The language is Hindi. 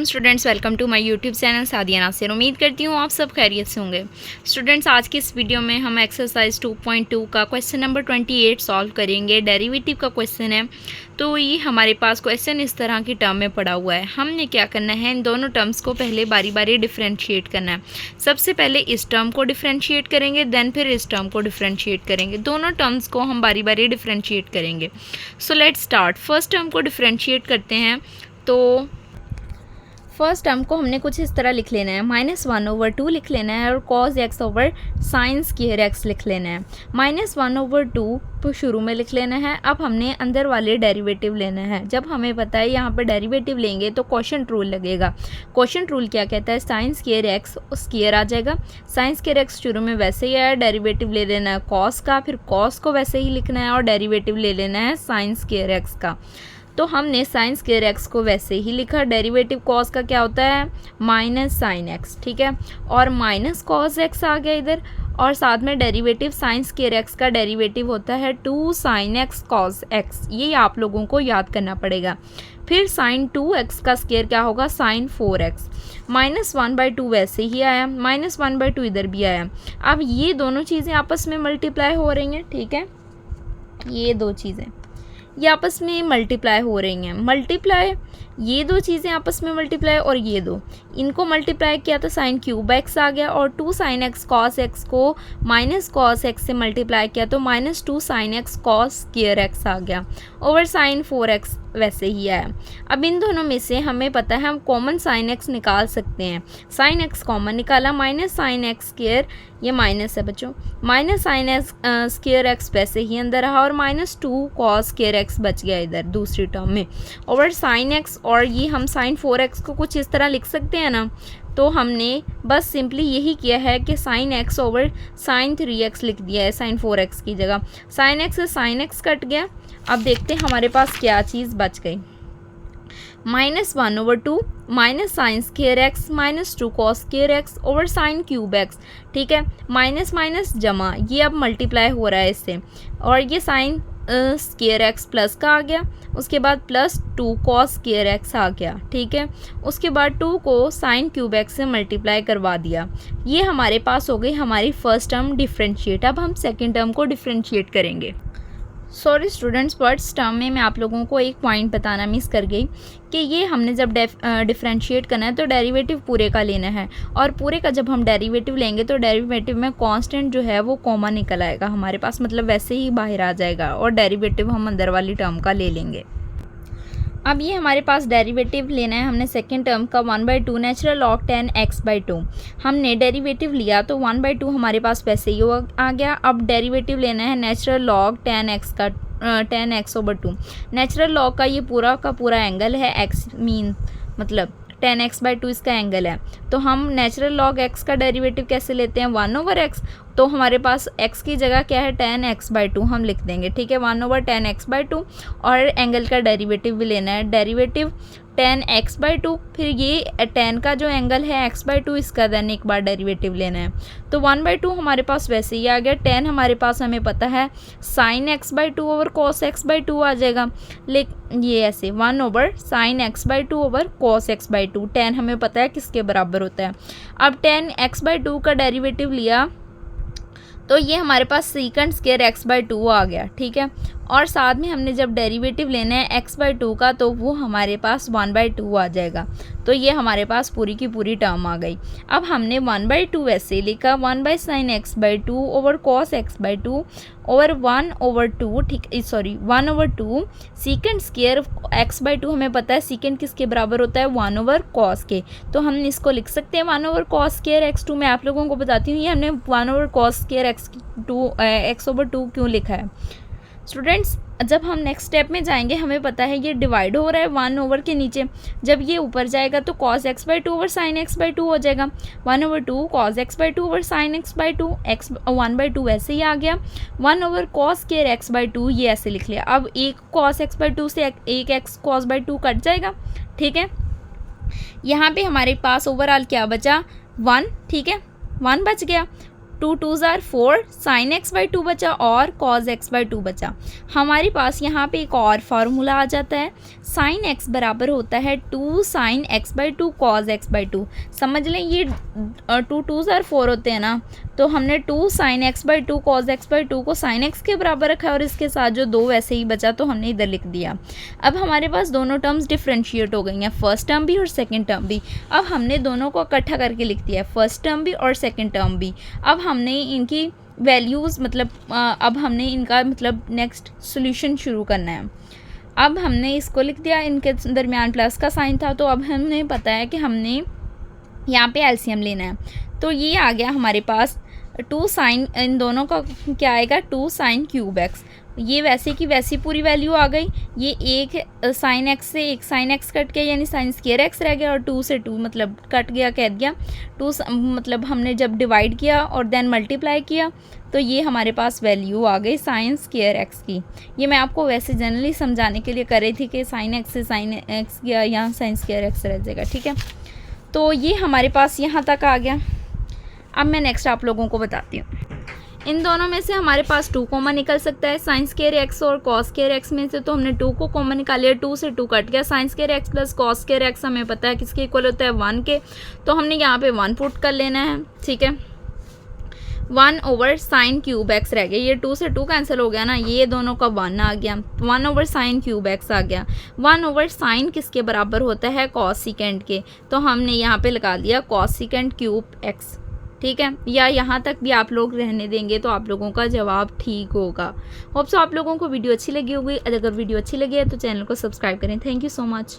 Students, welcome to my YouTube channel Sadia Nasir. उम्मीद करती हूँ आप सब खैरियत से होंगे। स्टूडेंट्स, आज की इस वीडियो में हम एक्सरसाइज 2.2 का क्वेश्चन नंबर 28 सॉल्व करेंगे। डेरिवेटिव का क्वेश्चन है। तो ये हमारे पास क्वेश्चन इस तरह की टर्म में पड़ा हुआ है। हमने क्या करना है, इन दोनों टर्म्स को पहले बारी बारी डिफ्रेंशिएट करना है। सबसे पहले इस टर्म को डिफ्रेंशिएट करेंगे, देन फिर इस टर्म को डिफ्रेंशिएट करेंगे। दोनों टर्म्स को हम बारी बारी डिफ्रेंशिएट करेंगे। So let's start. First term को डिफ्रेंशिएट करते हैं। तो फर्स्ट टर्म को हमने कुछ इस तरह लिख लेना है, -1/2 लिख लेना है और cos x over sine square x लिख लेना है। -1/2 तो शुरू में लिख लेना है। अब हमने अंदर वाले डेरिवेटिव लेना है। जब हमें पता है यहाँ पर डेरिवेटिव लेंगे तो क्वोशंट रूल लगेगा। क्वोशंट रूल क्या कहता है, साइन स्क्वायर x स्क्वायर आ जाएगा। साइन स्क्वायर x शुरू में वैसे ही आया, डेरिवेटिव ले लेना है cos का, फिर cos को वैसे ही लिखना है और डेरिवेटिव ले लेना है साइन स्क्वायर x का। तो हमने साइन स्क्वायर एक्स को वैसे ही लिखा। डेरिवेटिव कॉस का क्या होता है, माइनस साइन एक्स, ठीक है। और माइनस कॉस एक्स आ गया इधर, और साथ में डेरिवेटिव साइन स्क्वायर एक्स का डेरिवेटिव होता है 2 साइन एक्स कॉस एक्स। ये आप लोगों को याद करना पड़ेगा। फिर साइन 2x का स्क्वायर क्या होगा, साइन 4x। -1/2 वैसे ही आया, -1/2 इधर भी आया। अब ये दोनों चीज़ें आपस में मल्टीप्लाई हो रही हैं, ठीक है। ये दो चीज़ें ये आपस में मल्टीप्लाई हो रही हैं। मल्टीप्लाई, ये दो चीज़ें आपस में मल्टीप्लाई, और ये दो, इनको मल्टीप्लाई किया तो साइन क्यूब एक्स आ गया, और 2 साइन एक्स कॉस एक्स को माइनस कॉस एक्स से मल्टीप्लाई किया तो -2 sine x cos square x आ गया, ओवर साइन 4x वैसे ही आया। अब इन दोनों में से हमें पता है हम कॉमन साइन एक्स निकाल सकते हैं। साइन एक्स कॉमन निकाला, माइनस साइन एक्स स्क्वायर, ये माइनस है बच्चों, minus sine x square x वैसे ही अंदर रहा, और -2 कॉस स्क्वायर एक्स बच गया इधर दूसरी टर्म में, ओवर साइन एक्स। और ये हम साइन 4x को कुछ इस तरह लिख सकते हैं ना। तो हमने बस सिंपली यही किया है कि sign x over sign 3x लिख दिया है साइन 4x की जगह। साइन x से साइन x कट गया। अब देखते हैं हमारे पास क्या चीज़ बच गई। -1/2 minus sine square x -2 cos square x over sine cube x, ठीक है। माइनस माइनस जमा, ये अब मल्टीप्लाई हो रहा है इससे, और ये साइन स्क्वायर एक्स प्लस का आ गया। उसके बाद +2 कॉस स्क्वायर एक्स आ गया, ठीक है। उसके बाद 2 को साइन क्यूब एक्स से मल्टीप्लाई करवा दिया। ये हमारे पास हो गई हमारी फर्स्ट टर्म डिफ्रेंशिएट। अब हम सेकंड टर्म को डिफ्रेंशिएट करेंगे। सॉरी स्टूडेंट्स, फर्स्ट टर्म में मैं आप लोगों को एक पॉइंट बताना मिस कर गई कि ये हमने जब डिफ्रेंशिएट करना है तो डेरिवेटिव पूरे का लेना है, और पूरे का जब हम डेरिवेटिव लेंगे तो डेरिवेटिव में कांस्टेंट जो है वो कॉमन निकल आएगा हमारे पास, मतलब वैसे ही बाहर आ जाएगा, और डेरिवेटिव हम अंदर वाली टर्म का ले लेंगे। अब ये हमारे पास डेरिवेटिव लेना है हमने सेकेंड टर्म का 1/2 नेचुरल लॉग 10x/2। हमने डेरिवेटिव लिया तो 1/2 हमारे पास वैसे ही आ गया। अब डेरिवेटिव लेना है नेचुरल लॉग 10x का 10x/2। नेचुरल लॉग का ये पूरा का पूरा एंगल है, x मीन मतलब 10x/2 इसका एंगल है। तो हम नेचुरल लॉग x का डेरिवेटिव कैसे लेते हैं, 1/x। तो हमारे पास x की जगह क्या है, 10x/2 हम लिख देंगे, ठीक है, 1/10x/2। और एंगल का डेरिवेटिव भी लेना है, डेरिवेटिव 10x/2, फिर ये 10 का जो एंगल है x/2 इसका देन एक बार डेरिवेटिव लेना है। तो 1/2 हमारे पास वैसे ही आ गया। 10 हमारे पास हमें पता है sign x/2 over cos x/2 आ जाएगा, लेकिन ये ऐसे 1 over sign x/2 over cos x/2, 10 हमें पता है किसके बराबर होता है। अब 10x/2 का डेरिवेटिव लिया तो ये हमारे पास सीकंड स्क्वायर x/2 आ गया, ठीक है। और साथ में हमने जब डेरिवेटिव लेना है x/2 का तो वो हमारे पास 1/2 आ जाएगा। तो ये हमारे पास पूरी की पूरी टर्म आ गई। अब हमने 1/2 वैसे लिखा, 1/sin x/2 over cos x/2 over 1/2, ठीक, सॉरी 1/2 सीकेंड स्क्वायर x/2। हमें पता है सीकेंड किसके बराबर होता है, 1/cos के। तो हम इसको लिख सकते हैं 1/cos स्क्वायर x2। मैं आप लोगों को बताती हूँ ये हमने 1/cos स्क्वायर x/2 क्यों लिखा है। स्टूडेंट्स, जब हम नेक्स्ट स्टेप में जाएंगे हमें पता है ये डिवाइड हो रहा है 1 ओवर के नीचे, जब ये ऊपर जाएगा तो cos x/2 over sin x/2 हो जाएगा। 1/2 cos x/2 over sin x/2, x 1/2 वैसे ही आ गया। 1/cos स्क्वायर x/2 ये ऐसे लिख लिया। अब एक cos x/2 से एक x cos/2 कट जाएगा, ठीक है। यहाँ पे हमारे पास ओवरऑल क्या बचा, 1, ठीक है, 1 बच गया। 2 2s are 4 sine x by 2 बचा और कॉज एक्स बाई 2 बचा। हमारे पास यहाँ पे एक और फार्मूला आ जाता है, साइन एक्स बराबर होता है 2 sine x by 2 cos x by 2। समझ लें ये 2 2s आर 4 होते हैं ना, तो हमने 2 sine x by 2 cos x by 2 को साइन एक्स के बराबर रखा है और इसके साथ जो 2 वैसे ही बचा तो हमने इधर लिख दिया। अब हमारे पास दोनों टर्म्स डिफ्रेंशिएट हो गई हैं, फर्स्ट टर्म भी और सेकेंड टर्म भी। अब हमने दोनों को इकट्ठा करके लिख दिया है, फर्स्ट टर्म भी और सेकेंड टर्म भी। अब हमने इनकी वैल्यूज़ मतलब अब हमने इनका मतलब नेक्स्ट सोल्यूशन शुरू करना है। अब हमने इसको लिख दिया, इनके दरमियान प्लस का साइन था, तो अब हमें पता है कि हमने यहाँ पे एलसीएम लेना है। तो ये आ गया हमारे पास 2 साइन, इन दोनों का क्या आएगा 2 साइन क्यूब एक्स। ये वैसे की वैसी पूरी वैल्यू आ गई। ये एक साइन एक्स से एक साइन एक्स कट गया यानी साइन स्क्वायर एक्स रह गया और 2 से 2 मतलब कट गया, कह दिया 2 मतलब हमने जब डिवाइड किया और देन मल्टीप्लाई किया तो ये हमारे पास वैल्यू आ गई साइन स्क्वायर एक्स की। ये मैं आपको वैसे जनरली समझाने के लिए कर रही थी कि साइन एक्स से साइन एक्स गया, यहाँ साइन स्क्वायर एक्स रह जाएगा, ठीक है। तो ये हमारे पास यहाँ तक आ गया। अब मैं नेक्स्ट आप लोगों को बताती हूँ, इन दोनों में से हमारे पास 2 कॉमन निकल सकता है, साइन स्क्वायर एक्स और कॉस स्क्वायर एक्स में से। तो हमने 2 को कॉमन निकाल लिया, 2 से 2 कट गया, sine square x plus cos square x हमें पता है किसके इक्वल होता है 1 के, तो हमने यहाँ पे 1 पुट कर लेना है, ठीक है। 1 ओवर साइन क्यूब एक्स रह गया, ये 2 से 2 कैंसिल हो गया ना, ये दोनों का 1 आ गया, 1 ओवर साइन क्यूब एक्स आ गया। 1 ओवर साइन किसके बराबर होता है कॉस सेकेंड के, तो हमने यहाँ पे लगा दिया कॉस सेकेंड क्यूब एक्स, ठीक है। या यहाँ तक भी आप लोग रहने देंगे तो आप लोगों का जवाब ठीक होगा। होप सो आप लोगों को वीडियो अच्छी लगी होगी। अगर वीडियो अच्छी लगी है तो चैनल को सब्सक्राइब करें। Thank you so much.